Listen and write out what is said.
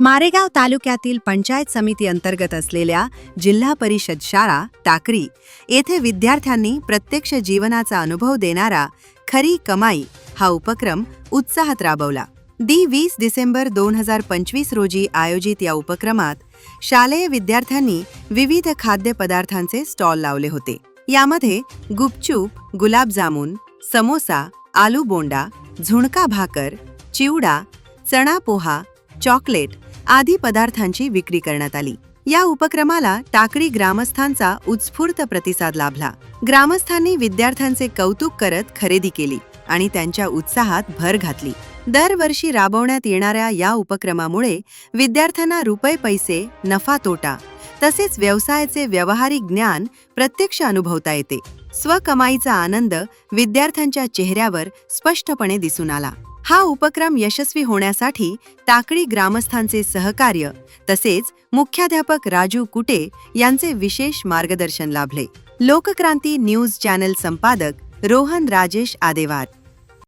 मारेगाव तालुक्यातील पंचायत समिती अंतर्गत असलेल्या जिल्हा परिषद शाळा टाकरी येथे विद्यार्थ्यांनी प्रत्यक्ष जीवनाचा अनुभव देणारा खरी कमाई हा उपक्रम उत्साहात राबवला। 20 डिसेंबर 2025 रोजी आयोजित या उपक्रमात शालेय विद्यार्थ्यांनी विविध खाद्यपदार्थांचे स्टॉल लावले होते। यामध्ये गुपचूप, गुलाबजामुन, समोसा, आलू बोंडा, झुणका भाकर, चिवडा, चणा पोहा, चॉकलेट आदी पदार्थांची विक्री करण्यात आली। या उपक्रमाला टाकरी ग्रामस्थांचा उत्स्फूर्त प्रतिसाद लाभला। ग्रामस्थांनी विद्यार्थ्यांचे कौतुक करत खरेदी केली आणि त्यांच्या उत्साहात भर घातली। दरवर्षी राबवण्यात येणाऱ्या या उपक्रमामुळे विद्यार्थ्यांना रुपये पैसे, नफा तोटा तसेच व्यवसायाचे व्यावहारिक ज्ञान प्रत्यक्ष अनुभवता येते। स्वकमाईचा आनंद विद्यार्थ्यांच्या चेहऱ्यावर स्पष्टपणे दिसून आला। हा उपक्रम यशस्वी होण्यासाठी टाकळी ग्रामस्थांचे सहकार्य तसेच मुख्याध्यापक राजू कुटे यांचे विशेष मार्गदर्शन लाभले। लोकक्रांती न्यूज चॅनल संपादक रोहन राजेश आदेवार।